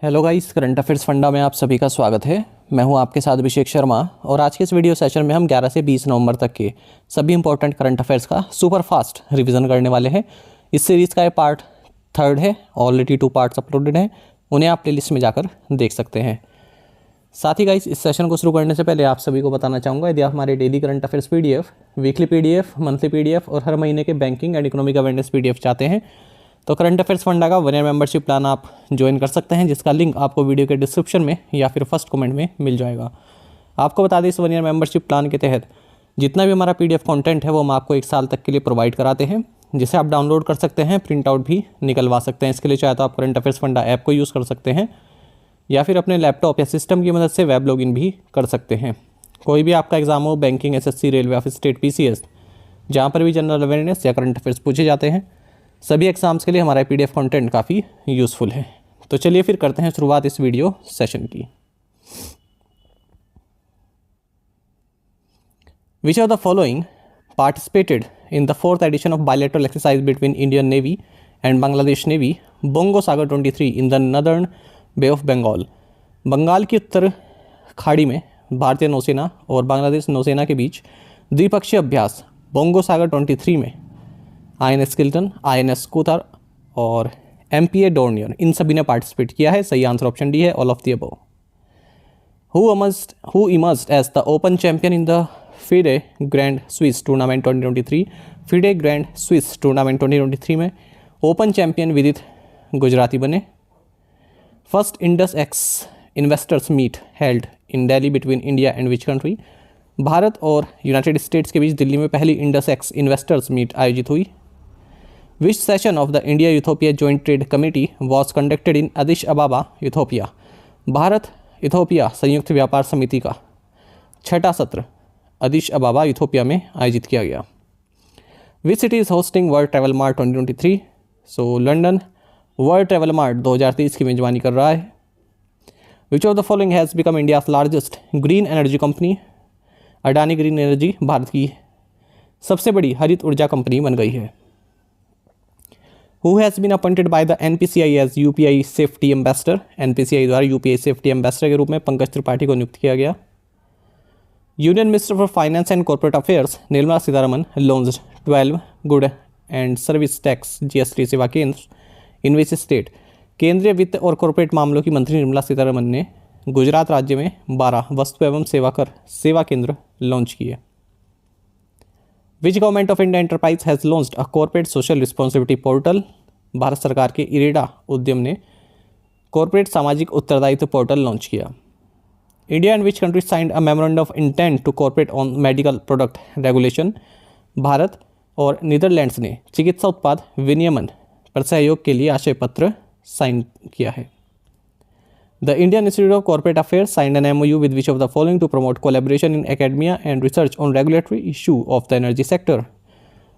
Hello guys, current affairs funda में आप सभी का स्वागत है। मैं हूं आपके साथ अभिषेक शर्मा और आज के इस वीडियो सेशन में हम 11 से 20 नवंबर तक के सभी इंपॉर्टेंट करंट अफेयर्स का सुपर फास्ट रिवीजन करने वाले हैं। इस सीरीज़ का ये पार्ट 3 है। ऑलरेडी 2 पार्ट्स अपलोडेड हैं, उन्हें आप प्लेलिस्ट में जाकर देख सकते हैं। साथ ही गाइस, इस सेशन को शुरू करने से पहले आप सभी को बताना चाहूँगा, यदि आप हमारे daily current affairs PDF, weekly PDF, monthly PDF और हर महीने के banking and economic awareness PDF चाहते हैं तो करंट अफेयर्स फंडा का 1 ईयर मेंबरशिप प्लान आप ज्वाइन कर सकते हैं, जिसका लिंक आपको वीडियो के डिस्क्रिप्शन में या फिर फर्स्ट कमेंट में मिल जाएगा। आपको बता दें, इस 1 ईयर मेंबरशिप प्लान के तहत जितना भी हमारा PDF कंटेंट है वो हम आपको 1 साल तक के लिए प्रोवाइड कराते हैं, जिसे आप डाउनलोड कर सकते हैं, प्रिंट आउट भी निकलवा सकते हैं। इसके लिए चाहे तो आप करंट अफेयर्स फंडा ऐप को यूज़ कर सकते हैं या फिर अपने लैपटॉप या सिस्टम की मदद से वेब लॉगिन भी कर सकते हैं। कोई भी आपका एग्जाम हो, banking, SSC, railway, office, state, PCS, जहाँ पर भी जनरल अवेयरनेस या करंट अफेयर्स पूछे जाते हैं, सभी एग्जाम्स के लिए हमारा PDF कंटेंट काफ़ी यूज़फुल है। तो चलिए फिर करते हैं शुरुआत इस वीडियो सेशन की। Which of the following participated in the 4th edition of bilateral exercise between Indian Navy and Bangladesh Navy, Bongo Sagar 23 in the northern Bay of Bengal? Bengal की उत्तर खाड़ी में भारतीय नौसेना और बांग्लादेश नौसेना के बीच द्विपक्षीय अभ्यास बोंगो सागर 23 में INS किल्टन, INS कुतर और MPA डोर्नियर, इन सभी ने पार्टिसिपेट किया है। सही आंसर ऑप्शन डी है, all of the above. Who emerged as the open champion in the FIDE Grand Swiss tournament 2023? FIDE Grand Swiss tournament 2023 में ओपन चैंपियन विदित गुजराती बने। First Indus X investors meet held in Delhi between India and which country? Bharat और United states के बीच दिल्ली में पहली Indus X investors meet आयोजित हुई। विच session of the India Ethiopia joint trade committee was conducted in अदिश अबाबा, Ethiopia? Bharat Ethiopia संयुक्त व्यापार समिति का 6ठा सत्र अदिश अबाबा, यूथोपिया में आयोजित किया गया। Which city is hosting world travel mart 2023? So London world travel mart 2023 की मेजबानी कर रहा है। Which of the following has become India's largest green energy company? Adani green energy Bharat की सबसे बड़ी हरित ऊर्जा कंपनी बन गई है। Who has been appointed by the NPCI as UPI safety ambassador? NPCI द्वारा UPI सेफ्टी एम्बेसडर के रूप में पंकज त्रिपाठी को नियुक्त किया गया। Union minister for finance and corporate affairs Nirmala Sitharaman launched 12 good and service tax GST सेवा केंद्र इन विच स्टेट? केंद्रीय वित्त और कॉर्पोरेट मामलों की मंत्री निर्मला सीतारमन ने गुजरात राज्य में 12 वस्तु एवं सेवा कर सेवा केंद्र लॉन्च किए। Which government of India enterprise has launched a corporate social responsibility portal? Bharat सरकार के इरेडा उद्यम ने कॉर्पोरेट सामाजिक उत्तरदायित्व पोर्टल लॉन्च किया। India and which country signed a memorandum of intent to corporate on medical product regulation? Bharat और नीदरलैंड्स ने चिकित्सा उत्पाद विनियमन पर सहयोग के लिए आशय पत्र साइन किया है। The Indian institute of corporate affairs signed an MOU with which of the following to promote collaboration in academia and research on regulatory issue of the energy sector?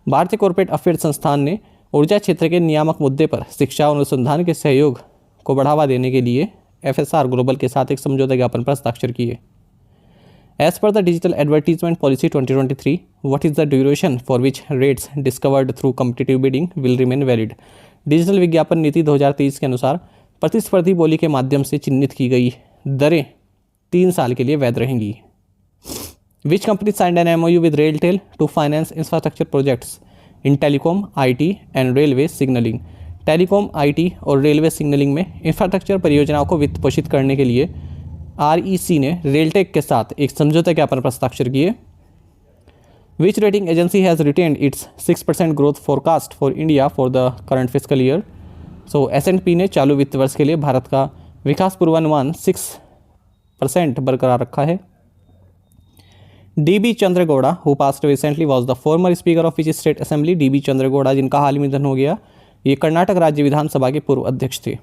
भारतीय कॉर्पोरेट अफेयर्स संस्थान ने ऊर्जा क्षेत्र के नियामक मुद्दे पर शिक्षा और अनुसंधान के सहयोग को बढ़ावा देने के लिए FSR ग्लोबल के साथ एक समझौता ज्ञापन पर हस्ताक्षर किए। As per the digital advertisement policy 2023, what is the duration for which rates discovered through competitive bidding will remain valid? Digital विज्ञापन नीति 2023 के अनुसार प्रतिस्पर्धी बोली के माध्यम से चिन्हित की गई दरें 3 साल के लिए वैध रहेंगी। Which company signed an MOU with RailTel to finance infrastructure projects in telecom, IT and railway signalling? Telecom, IT और रेलवे सिग्नलिंग में इंफ्रास्ट्रक्चर परियोजनाओं को वित्त पोषित करने के लिए REC ने रेलटेक के साथ एक समझौता ज्ञापन पर हस्ताक्षर किए। Which rating agency has retained its 6% growth forecast for India for the current physical year? So S&P ने चालू वित्त वर्ष के लिए भारत का विकास पूर्वानुमान 6% बरकरार रखा है। DB Chandregowda who passed recently was the former speaker of which state assembly? DB Chandregowda, जिनका हाल ही में निधन हो गया, ये कर्नाटक राज्य विधानसभा के पूर्व अध्यक्ष थे।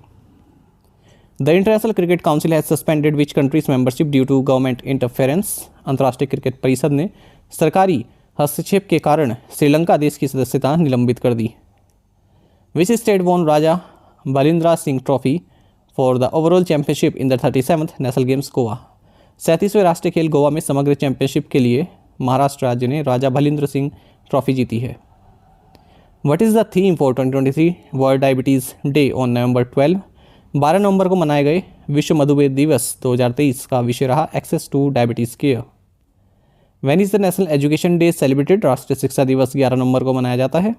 The international cricket council has suspended which countries membership due to government interference? अंतर्राष्ट्रीय क्रिकेट परिषद ने सरकारी हस्तक्षेप के कारण श्रीलंका देश की सदस्यता निलंबित कर दी। Which state won Raja Bhalindra Singh trophy for the overall championship in the 37th national games? Goa. 37वें राष्ट्रीय खेल गोवा में समग्र चैंपियनशिप के लिए महाराष्ट्र राज्य ने राजा भलिंद्र सिंह ट्रॉफी जीती है। What is the theme for 2023 world diabetes day on November 12? 12 नवंबर को मनाए गए विश्व मधुमेह दिवस 2023 का विषय रहा access to diabetes care. When is the national education day celebrated? राष्ट्रीय शिक्षा दिवस 11 नवंबर को मनाया जाता है।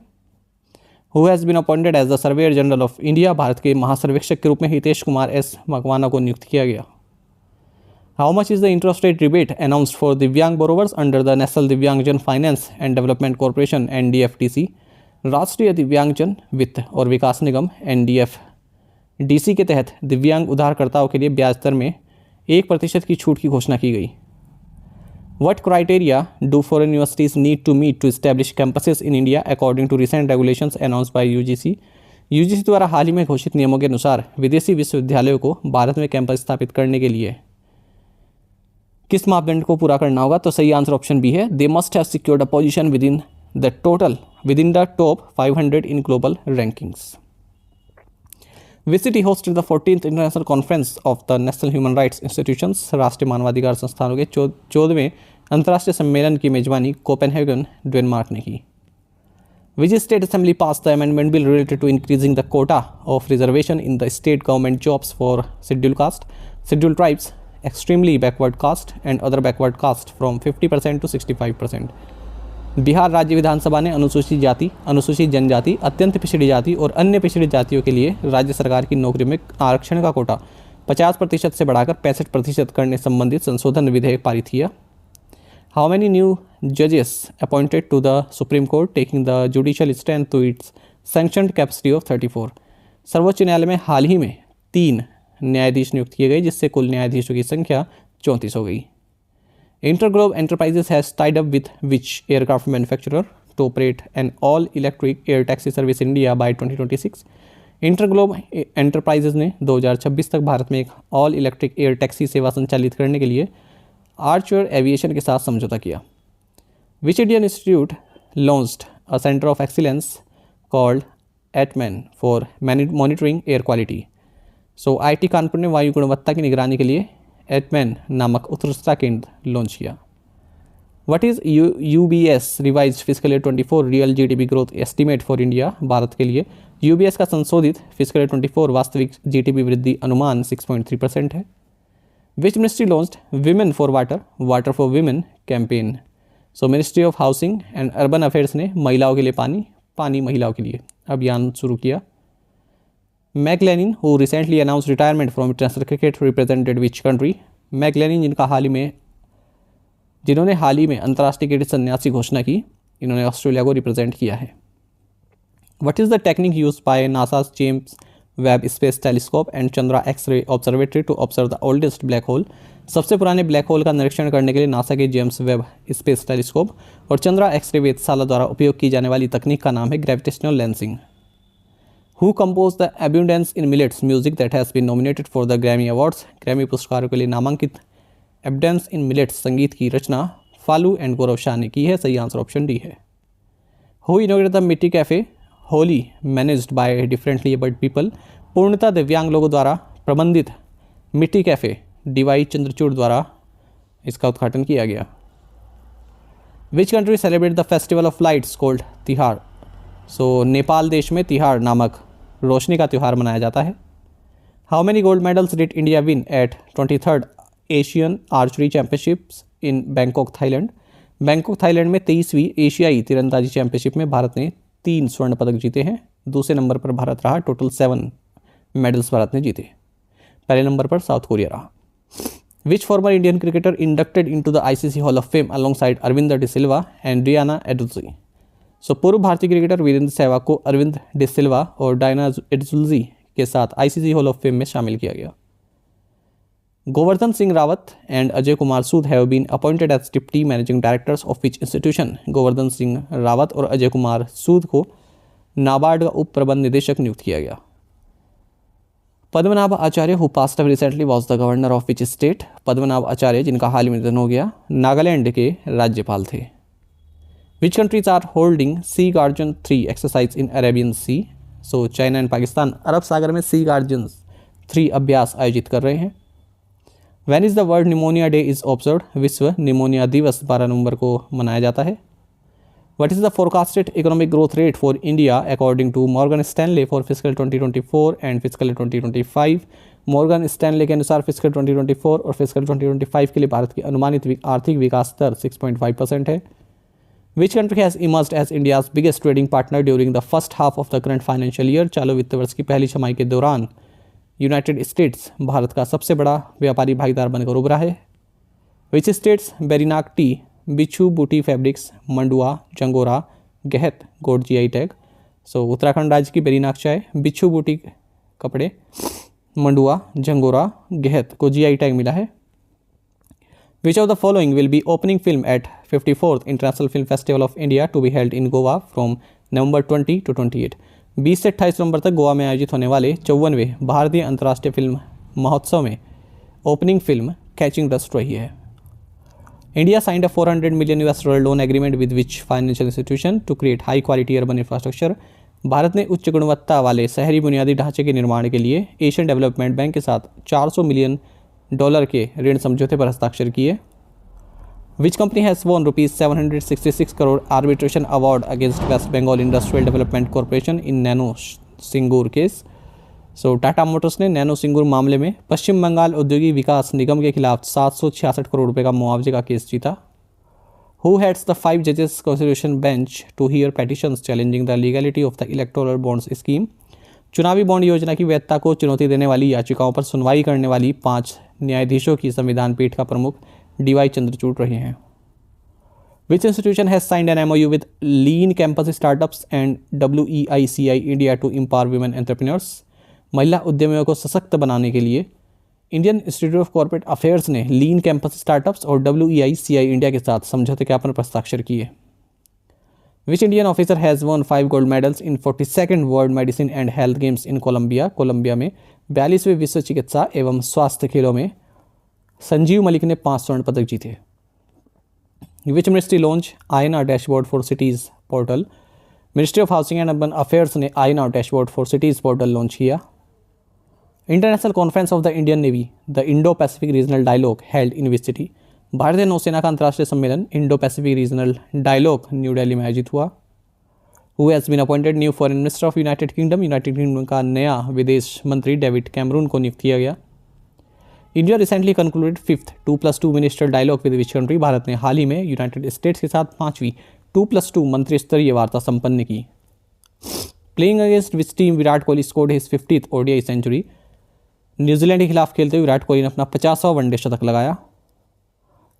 Who has been appointed as the surveyor general of India? Bharat के महासर्वेक्षक के रूप में हितेश कुमार एस मकवाना को नियुक्त किया गया। How much is the interest rate rebate announced for दिव्यांग बोरोवर्स अंडर द नेशनल दिव्यांगजन finance and development corporation NDFDC? राष्ट्रीय दिव्यांगजन वित्त और विकास निगम NDFDC के तहत दिव्यांग उधारकर्ताओं के लिए ब्याज दर में 1% की छूट की घोषणा की गई। What criteria do foreign universities need to meet to establish campuses in India according to recent regulations announced by UGC? UGC द्वारा हाल ही में घोषित नियमों के अनुसार विदेशी विश्वविद्यालयों को भारत में कैंपस स्थापित करने के लिए किस मापदंड को पूरा करना होगा? तो सही आंसर ऑप्शन बी है, they must have secured a position with in the top 500 in global rankings. Which city hosted the 14th international conference of the national human rights institutions? राष्ट्रीय मानवाधिकार संस्थानों के 14वें अंतर्राष्ट्रीय सम्मेलन की मेजबानी कोपेनहेगन, डेनमार्क ने की। Which state assembly passed the amendment bill related to increasing the quota of reservation in the state government jobs for scheduled caste, scheduled tribes, extremely backward caste and other backward caste from 50% to 65%? Bihar राज्य विधानसभा ने अनुसूचित जाति, अनुसूचित जनजाति, अत्यंत पिछड़ी जाति और अन्य पिछड़ी जातियों के लिए राज्य सरकार की नौकरी में आरक्षण का कोटा 50% से बढ़ाकर 65% करने संबंधित संशोधन विधेयक पारित किया। हाउ मैनी न्यू जजेस appointed to the supreme court taking the judicial stand to its sanctioned capacity of 34? सर्वोच्च न्यायालय में हाल ही में 3 न्यायाधीश नियुक्त किए गए, जिससे कुल न्यायाधीशों की संख्या 34 हो गई। Interglobe Enterprises has tied up with which aircraft manufacturer to operate an all-electric air taxi service in India by 2026? Interglobe Enterprises ने 2026 तक भारत में एक ऑल इलेक्ट्रिक एयर टैक्सी सेवा संचालित करने के लिए आर्चर एविएशन के साथ समझौता किया। Which Indian institute launched a center of excellence called ATMAN for monitoring air quality? So IIT Kanpur ने वायु गुणवत्ता की निगरानी के लिए एटमैन नामक उत्कृष्टता केंद्र लॉन्च किया। What is UBS revised physical year 24 real GDP growth estimate for India? Bharat के लिए UBS का संशोधित फिजिकल ईयर 24 वास्तविक GDP वृद्धि अनुमान 6.3% है। Which ministry launched women for water, water for women campaign? So ministry of housing and urban affairs ने महिलाओं के लिए पानी, पानी महिलाओं के लिए अभियान शुरू किया। मैकलेनिन who recently announced retirement from international cricket represented which country? मैकलेनिन जिन्होंने हाल ही में अंतर्राष्ट्रीय क्रिकेट संन्यास की घोषणा की, इन्होंने ऑस्ट्रेलिया को रिप्रेजेंट किया है। What is the technique used by NASA's James Webb Space Telescope and Chandra X-ray Observatory to observe the oldest black hole? सबसे पुराने ब्लैक होल का निरीक्षण करने के लिए नासा के जेम्स वेब स्पेस टेलीस्कोप और चंद्रा एक्सरे वेधशाला द्वारा उपयोग की जाने वाली तकनीक का नाम है gravitational lensing. Who composed the Abundance in Millets music that has been nominated for the Grammy Awards? Grammy पुरस्कारों के लिए नामांकित Abundance in Millets संगीत की रचना फालू एंड गौरव शाह ने की है। सही आंसर ऑप्शन डी है। Who inaugurated the मिट्टी cafe Holi managed by differently abled people? पूर्णतः दिव्यांग लोगों द्वारा प्रबंधित मिट्टी कैफे DY चंद्रचूड़ द्वारा इसका उद्घाटन किया गया। Which country celebrate the festival of lights called तिहार? सो नेपाल देश में तिहार नामक रोशनी का त्यौहार मनाया जाता है। How many gold medals did India win at 23rd Asian archery championships in Bangkok Thailand? Bangkok Thailand में 23वीं एशियाई तीरंदाजी चैंपियनशिप में भारत ने 3 स्वर्ण पदक जीते हैं। दूसरे नंबर पर भारत रहा, टोटल 7 मेडल्स भारत ने जीते। पहले नंबर पर साउथ कोरिया रहा। Which former Indian cricketer inducted into the ICC hall of fame alongside Aravind de Silva and Diana Edulji? So पूर्व भारतीय क्रिकेटर वीरेंद्र सहवाग को अरविंद डिसिल्वा और डायना एडुल्जी के साथ ICC हॉल ऑफ फेम में शामिल किया गया। Govardhan Singh Rawat and Ajay Kumar Sood have been appointed as deputy managing directors of which institution? Govardhan Singh Rawat और अजय कुमार सूद को नाबार्ड का उप प्रबंध निदेशक नियुक्त किया गया। Padmanabha Acharya who passed away recently was the governor of which state? Padmanabha Acharya जिनका हाल ही में निधन हो गया, नागालैंड के राज्यपाल थे। Which countries are holding Sea Guardian 3 exercise in Arabian Sea? सो चाइना एंड पाकिस्तान अरब सागर में Sea Guardian 3 अभ्यास आयोजित कर रहे हैं। When is the World Pneumonia Day is observed? विश्व निमोनिया दिवस 12 नवंबर को मनाया जाता है। What is the forecasted economic growth rate for India according to Morgan Stanley for fiscal 2024 and fiscal 2025? Morgan Stanley के अनुसार फिस्कल 2024 और फिस्कल 2025 के लिए भारत की अनुमानित आर्थिक विकास दर 6.5% है. Which country has emerged as India's biggest trading partner during the first half of the current financial year? चालू वित्त वर्ष की पहली छमाही के दौरान यूनाइटेड स्टेट्स भारत का सबसे बड़ा व्यापारी भागीदार बनकर उभरा है. Which states बेरीनाग टी, बिच्छू बूटी फैब्रिक्स, मंडुआ, जंगोरा, गहत गोट GI टैग. सो उत्तराखंड राज्य की बेरीनाग चाय, बिच्छू बूटी कपड़े, मंडुआ, जंगोरा, गहत को GI टैग मिला है. Which of the following will be opening film at 54th International Film Festival of India to be held in Goa from November 20 to 28? 20 से 28 नवंबर तक गोवा में आयोजित होने वाले 54वें भारतीय अंतर्राष्ट्रीय फिल्म महोत्सव में ओपनिंग फिल्म कैचिंग डस्ट रही है. India signed a $400 million loan agreement with which financial institution to create high quality urban infrastructure? Bharat ने उच्च गुणवत्ता वाले शहरी बुनियादी ढांचे के निर्माण के लिए एशियन डेवलपमेंट बैंक के साथ $400 मिलियन के ऋण समझौते पर हस्ताक्षर किए. Which company has won ₹766 crore arbitration award against West Bengal Industrial Development Corporation in Nano Singur case? So Tata Motors ने नैनो सिंगूर मामले में पश्चिम बंगाल औद्योगिक विकास निगम के खिलाफ 766 करोड़ रुपए का मुआवजे का केस जीता. हु हेड्स द 5 जजेस constitution bench to hear petitions challenging the legality of the electoral bonds scheme? चुनावी बॉन्ड योजना की वैधता को चुनौती देने वाली याचिकाओं पर सुनवाई करने वाली 5 न्यायाधीशों की संविधान पीठ का प्रमुख DY चंद्रचूड़ रहे हैं. Which institution has signed an MOU with Lean Campus Startups and WEICI India to empower women entrepreneurs? महिला उद्यमियों को सशक्त बनाने के लिए Indian institute of corporate affairs ने लीन कैंपस स्टार्टअप्स और WEICI इंडिया के साथ समझौते ज्ञापन पर हस्ताक्षर किए. Which Indian officer has won 5 gold medals in 42nd world medicine and health games in Colombia? Colombia में 42वें विश्व चिकित्सा एवं स्वास्थ्य खेलों में संजीव मलिक ने 5 स्वर्ण पदक जीते. Which ministry launch INR dashboard for cities portal? Ministry of housing and urban affairs ने INR dashboard for cities portal launch किया. International conference of the Indian navy the Indo Pacific regional dialogue held in which city? भारतीय नौसेना का अंतर्राष्ट्रीय सम्मेलन Indo Pacific regional dialogue New Delhi में आयोजित हुआ. Who has been appointed new foreign minister of United Kingdom? United Kingdom का नया विदेश मंत्री डेविड कैमरून को नियुक्त किया गया. India recently concluded 5th 2+2 ministerial dialogue with which country? भारत ने हाल ही में यूनाइटेड स्टेट्स के साथ 5वीं 2+2 मंत्री स्तरीय वार्ता संपन्न की. Playing against which team Virat Kohli scored his 50th ODI century? New Zealand के खिलाफ खेलते हुए विराट कोहली ने अपना 50वां वनडे शतक लगाया.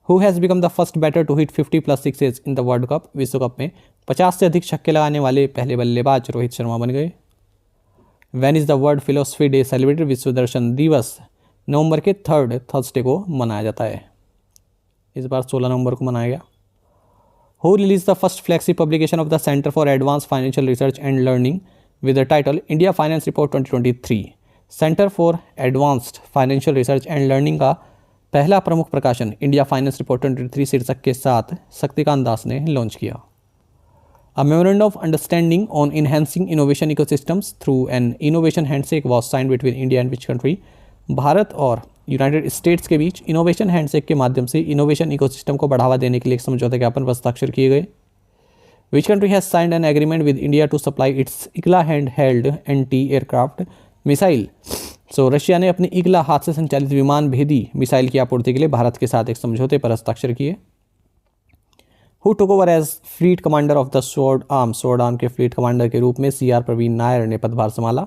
Who has become the first batter to hit 50+ sixes in the world cup? विश्व कप में 50 से अधिक छक्के लगाने वाले पहले बल्लेबाज रोहित शर्मा बन गए. Van is the world philosophy day celebrated? विश्व दर्शन दिवस नवंबर के 3rd थर्सडे को मनाया जाता है. इस बार 16 नवंबर को मनाया गया. Who release the first flagship publication of the centre for advance financial research and learning with the title India finance report 2023? Centre for advanced financial research and learning का पहला प्रमुख प्रकाशन इंडिया फाइनेंस रिपोर्ट 2023 शीर्षक के साथ शक्तिकांत दास ने launch किया. अ memorandum of understanding on enhancing innovation ecosystems through an innovation handshake was signed between India and which country? Bharat और यूनाइटेड स्टेट्स के बीच इनोवेशन हैंडशेक के माध्यम से इनोवेशन इकोसिस्टम को बढ़ावा देने के लिए एक समझौता ज्ञापन पर हस्ताक्षर किए गए. Which country has signed an agreement with India to supply its Igla hand held anti aircraft missile? So Russia ने अपनी इग्ला हाथ से संचालित विमान भेदी मिसाइल की आपूर्ति के लिए भारत के साथ एक समझौते पर हस्ताक्षर किए. Who took over as fleet commander of the sword arm के फ्लीट कमांडर के रूप में CR प्रवीण नायर ने पदभार संभाला.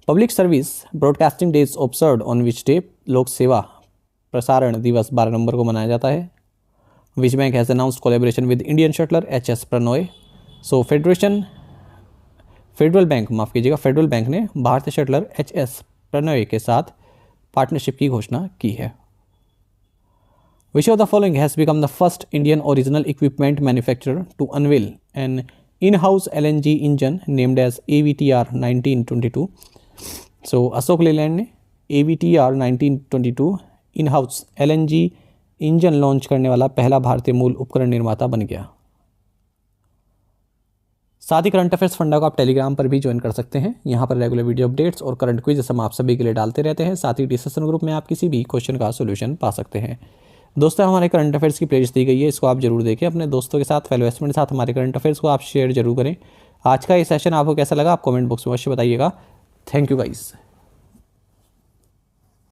Public service broadcasting days observed on which day? लोक सेवा प्रसारण दिवस 12 नवंबर को मनाया जाता है. Which bank has announced collaboration with Indian shuttler HS Prannoy? So federal bank ने भारतीय शटलर HS प्रणॉय के साथ पार्टनरशिप की घोषणा की है. Which of the following has become the first Indian original equipment manufacturer to unveil an in house LNG engine named as AVTR 1922? So Ashok Leyland ने AVTR 1922 in house LNG engine launch करने वाला पहला भारतीय मूल उपकरण निर्माता बन गया. साथ ही करंट अफेयर्स फंडा को आप टेलीग्राम पर भी ज्वाइन कर सकते हैं. यहाँ पर रेगुलर वीडियो अपडेट्स और करंट क्विज हम आप सभी के लिए डालते रहते हैं. साथ ही डिस्कशन ग्रुप में आप किसी भी क्वेश्चन का सोल्यूशन पा सकते हैं. दोस्तों हमारे करंट अफेयर्स की प्लेलिस्ट दी गई है, इसको आप जरूर देखें। अपने दोस्तों के साथ, फेलो बैट्समैन के साथ हमारे करंट अफेयर्स को आप शेयर जरूर करें। आज का ये सेशन आपको कैसा लगा आप कमेंट बॉक्स में अवश्य बताइएगा। Thank you guys.